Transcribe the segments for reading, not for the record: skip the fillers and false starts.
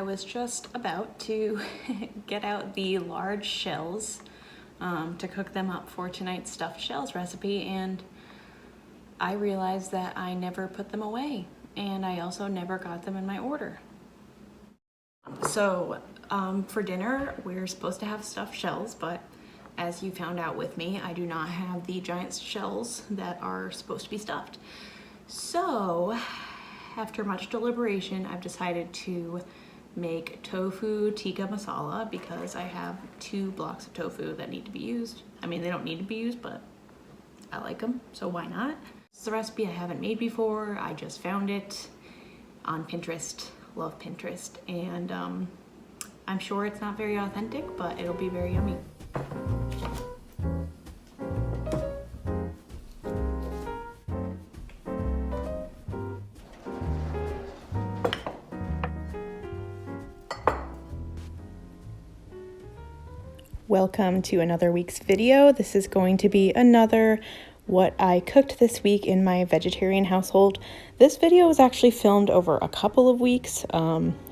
was just about to get out the large shells to cook them up for tonight's stuffed shells recipe, and I realized that I never put them away, and I also never got them in my order. So for dinner, we're supposed to have stuffed shells, but as you found out with me, I do not have the giant shells that are supposed to be stuffed. So after much deliberation, I've decided to make tofu tikka masala because I have 2 blocks of tofu that need to be used. I mean, they don't need to be used, but I like them, so why not? It's a recipe I haven't made before. I just found it on Pinterest. Love Pinterest, and I'm sure it's not very authentic, but it'll be very yummy. Welcome to another week's video. This is going to be another what I cooked this week in my vegetarian household. This video was actually filmed over a couple of weeks.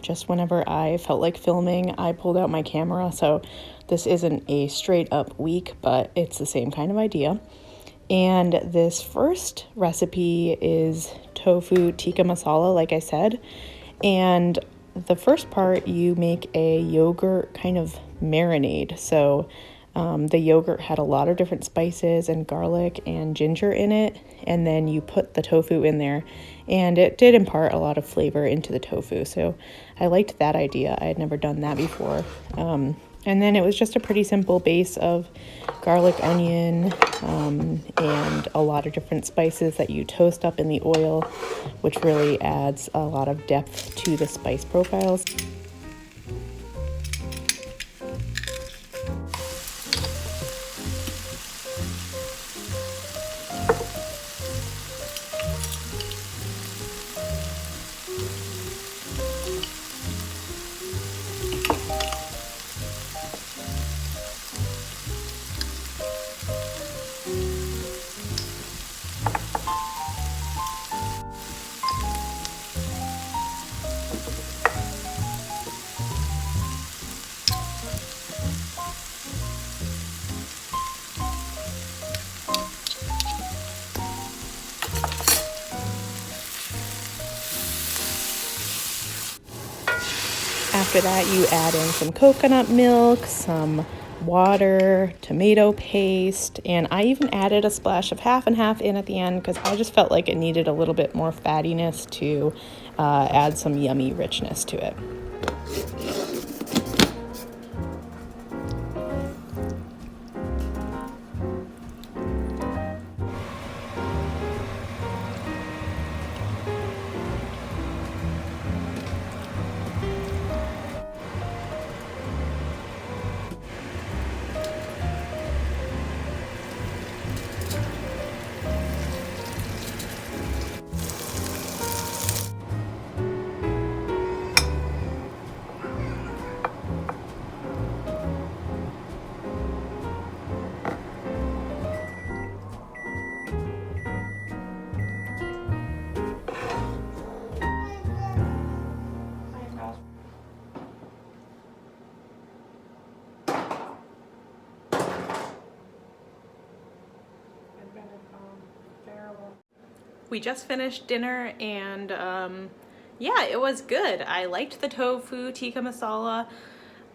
Just whenever I felt like filming, I pulled out my camera. So this isn't a straight up week, but it's the same kind of idea. And this first recipe is tofu tikka masala, like I said. And the first part, you make a yogurt kind of marinade. So the yogurt had a lot of different spices and garlic and ginger in it, and then you put the tofu in there, and it did impart a lot of flavor into the tofu. So I liked that idea. I had never done that before. And then it was just a pretty simple base of garlic, onion, and a lot of different spices that you toast up in the oil, which really adds a lot of depth to the spice profiles. After that, you add in some coconut milk, some water, tomato paste, and I even added a splash of half and half in at the end because I just felt like it needed a little bit more fattiness to add some yummy richness to it. We just finished dinner, and yeah, it was good. I liked the tofu tikka masala.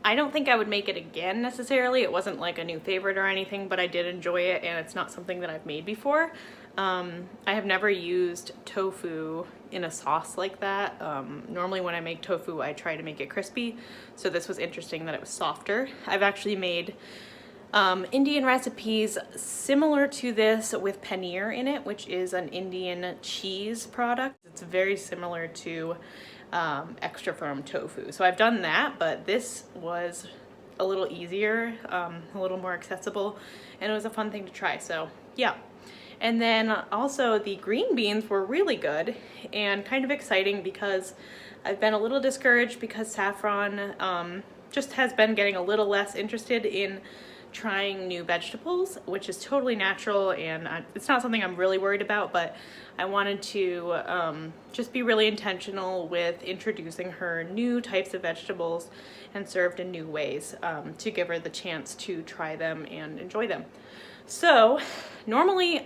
I don't think I would make it again necessarily. It wasn't like a new favorite or anything, but I did enjoy it, and it's not something that I've made before. I have never used tofu in a sauce like that. Normally when I make tofu, I try to make it crispy, so this was interesting that it was softer. I've actually made Indian recipes similar to this with paneer in it, which is an Indian cheese product. It's very similar to extra firm tofu. So I've done that, but this was a little easier, a little more accessible, and it was a fun thing to try. So yeah. And then also the green beans were really good and kind of exciting because I've been a little discouraged because Saffron just has been getting a little less interested in trying new vegetables, which is totally natural, and it's not something I'm really worried about, but I wanted to just be really intentional with introducing her new types of vegetables and served in new ways to give her the chance to try them and enjoy them. So normally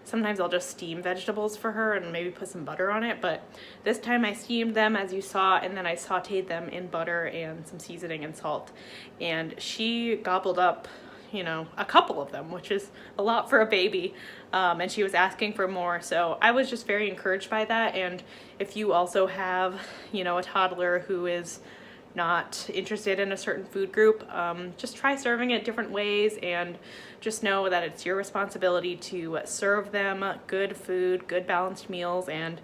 sometimes I'll just steam vegetables for her and maybe put some butter on it, but this time I steamed them, as you saw, and then I sauteed them in butter and some seasoning and salt. And she gobbled up, you know, a couple of them, which is a lot for a baby, and she was asking for more. So I was just very encouraged by that. And if you also have, you know, a toddler who is not interested in a certain food group, just try serving it different ways, and just know that it's your responsibility to serve them good food, good balanced meals, and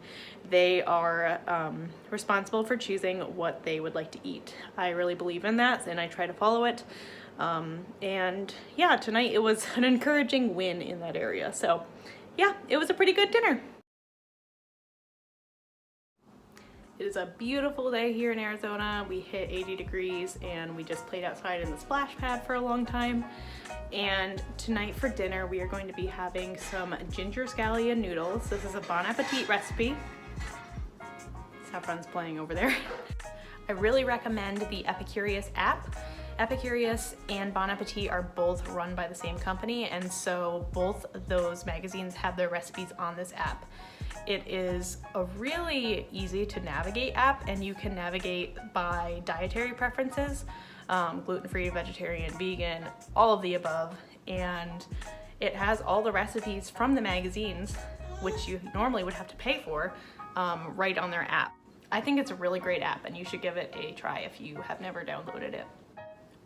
they are responsible for choosing what they would like to eat. I really believe in that, and I try to follow it. And yeah, tonight it was an encouraging win in that area. So yeah, it was a pretty good dinner. It is a beautiful day here in Arizona. We hit 80 degrees and we just played outside in the splash pad for a long time. And tonight for dinner, we are going to be having some ginger scallion noodles. This is a Bon Appetit recipe. Saffron's playing over there. I really recommend the Epicurious app. Epicurious and Bon Appetit are both run by the same company, and so both those magazines have their recipes on this app. It is a really easy to navigate app, and you can navigate by dietary preferences, gluten-free, vegetarian, vegan, all of the above. And it has all the recipes from the magazines, which you normally would have to pay for, right on their app. I think it's a really great app, and you should give it a try if you have never downloaded it.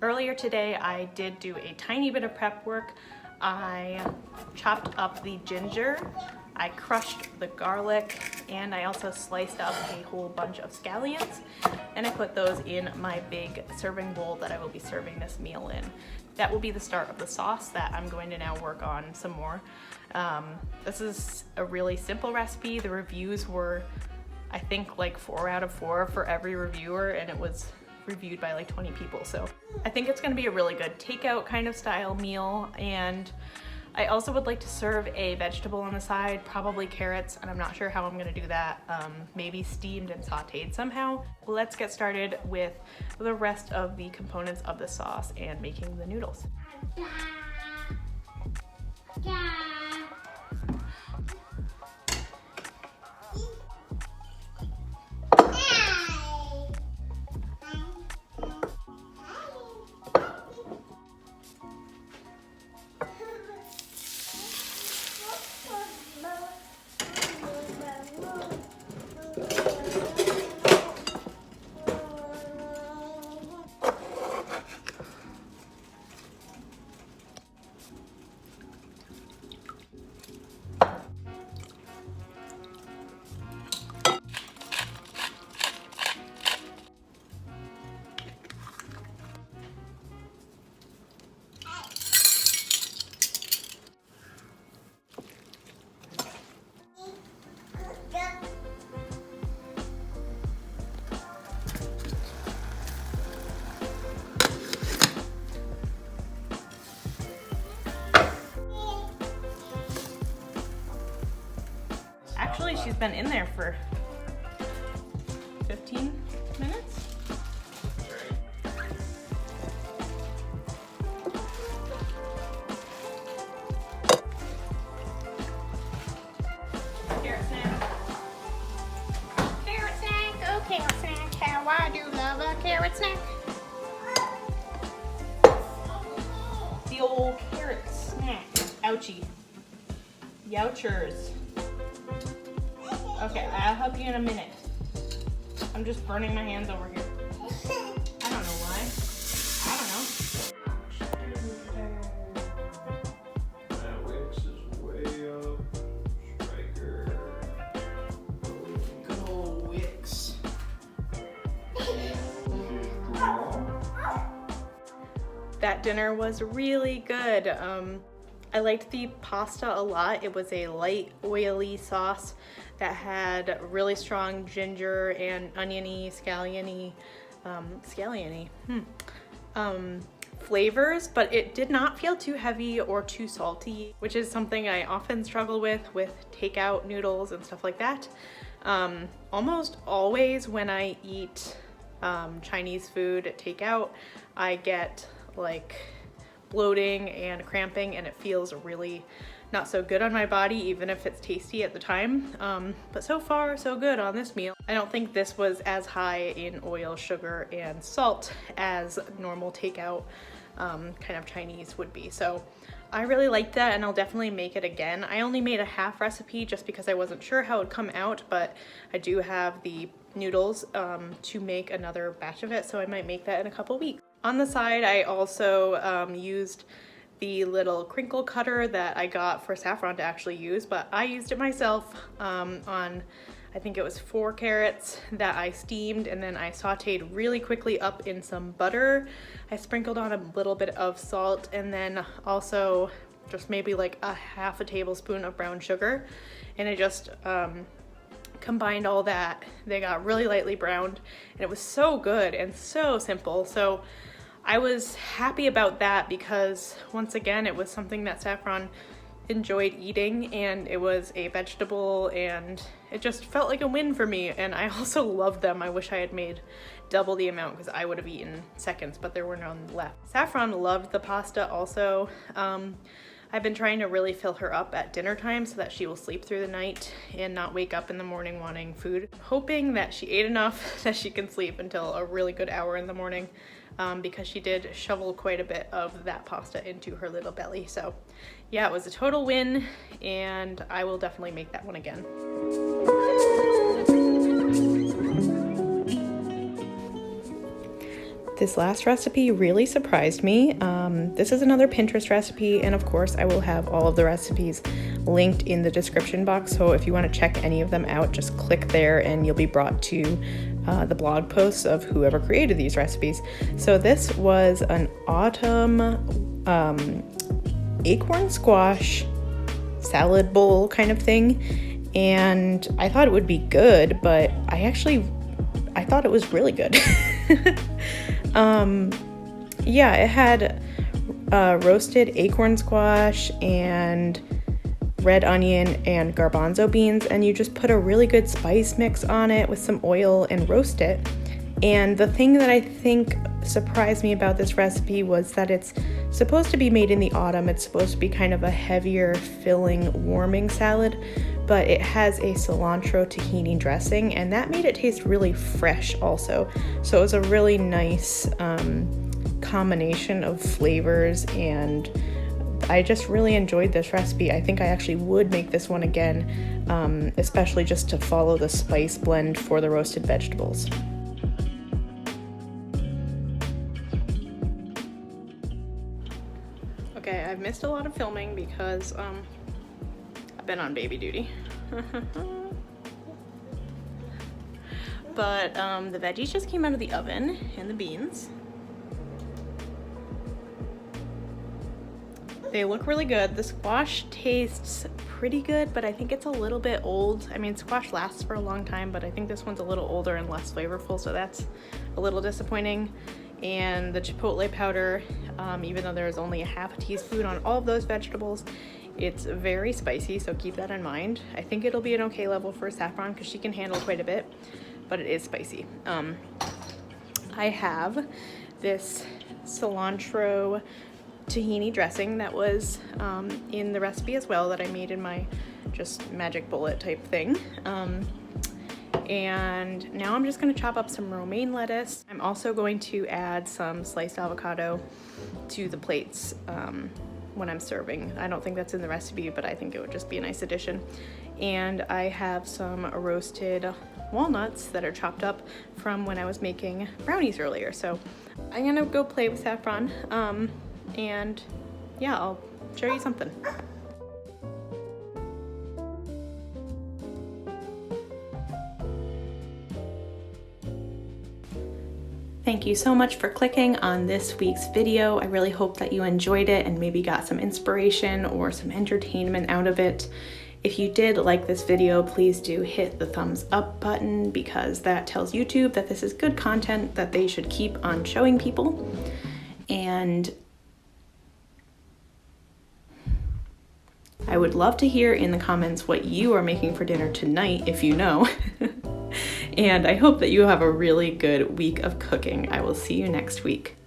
Earlier today, I did do a tiny bit of prep work. I chopped up the ginger, I crushed the garlic, and I also sliced up a whole bunch of scallions, and I put those in my big serving bowl that I will be serving this meal in. That will be the start of the sauce that I'm going to now work on some more. This is a really simple recipe. The reviews were, I think, like 4 out of 4 for every reviewer, and it was reviewed by like 20 people. So I think it's gonna be a really good takeout kind of style meal. And I also would like to serve a vegetable on the side, probably carrots, and I'm not sure how I'm gonna do that. Maybe steamed and sauteed somehow. Let's get started with the rest of the components of the sauce and making the noodles. Actually, she's been in there for 15 minutes. Carrot snack. Carrot snack, oh carrot snack, how I do love a carrot snack. The old carrot snack. Ouchie. Youchers. Okay, I'll help you in a minute. I'm just burning my hands over here. I don't know why. I don't know. That Wix is way up. Striker. Good old Wix. That dinner was really good. I liked the pasta a lot. It was a light, oily sauce that had really strong ginger and oniony, scallion-y flavors, but it did not feel too heavy or too salty, which is something I often struggle with takeout noodles and stuff like that. Almost always when I eat Chinese food at takeout, I get like bloating and cramping, and it feels really not so good on my body, even if it's tasty at the time. But so far so good on this meal. I don't think this was as high in oil, sugar, and salt as normal takeout kind of Chinese would be. So I really liked that, and I'll definitely make it again. I only made a half recipe just because I wasn't sure how it would come out, but I do have the noodles to make another batch of it, so I might make that in a couple weeks. On the side, I also used the little crinkle cutter that I got for Saffron to actually use, but I used it myself on, I think it was 4 carrots that I steamed, and then I sauteed really quickly up in some butter. I sprinkled on a little bit of salt, and then also just maybe like a half a tablespoon of brown sugar, and I just combined all that. They got really lightly browned, and it was so good and so simple. So I was happy about that because, once again, it was something that Saffron enjoyed eating, and it was a vegetable, and it just felt like a win for me. And I also loved them. I wish I had made double the amount because I would have eaten seconds, but there were none left. Saffron loved the pasta also. I've been trying to really fill her up at dinner time so that she will sleep through the night and not wake up in the morning wanting food. Hoping that she ate enough that she can sleep until a really good hour in the morning, because she did shovel quite a bit of that pasta into her little belly. So yeah, it was a total win, and I will definitely make that one again. This last recipe really surprised me. This is another Pinterest recipe, and of course I will have all of the recipes linked in the description box, so if you want to check any of them out, just click there and you'll be brought to the blog posts of whoever created these recipes. So this was an autumn acorn squash salad bowl kind of thing, and I thought it would be good, but I thought it was really good. Yeah, it had roasted acorn squash and red onion and garbanzo beans, and you just put a really good spice mix on it with some oil and roast it. And the thing that I think surprised me about this recipe was that it's supposed to be made in the autumn. It's supposed to be kind of a heavier, filling, warming salad, but it has a cilantro tahini dressing, and that made it taste really fresh also. So it was a really nice combination of flavors, and I just really enjoyed this recipe. I think I actually would make this one again, especially just to follow the spice blend for the roasted vegetables. Okay, I've missed a lot of filming because I've been on baby duty. But the veggies just came out of the oven, and the beans. They look really good. The squash tastes pretty good, but I think it's a little bit old. I mean, squash lasts for a long time, but I think this one's a little older and less flavorful, so that's a little disappointing. And the chipotle powder, even though there's only a half a teaspoon on all of those vegetables, it's very spicy, so keep that in mind. I think it'll be an okay level for Saffron because she can handle quite a bit, but it is spicy. I have this cilantro tahini dressing that was in the recipe as well, that I made in my just magic bullet type thing. And now I'm just going to chop up some romaine lettuce. I'm also going to add some sliced avocado to the plates when I'm serving. I don't think that's in the recipe, but I think it would just be a nice addition. And I have some roasted walnuts that are chopped up from when I was making brownies earlier. So I'm going to go play with Saffron, and yeah, I'll show you something. Thank you so much for clicking on this week's video. I really hope that you enjoyed it and maybe got some inspiration or some entertainment out of it. If you did like this video, please do hit the thumbs up button, because that tells YouTube that this is good content that they should keep on showing people. And I would love to hear in the comments what you are making for dinner tonight, if you know. And I hope that you have a really good week of cooking. I will see you next week.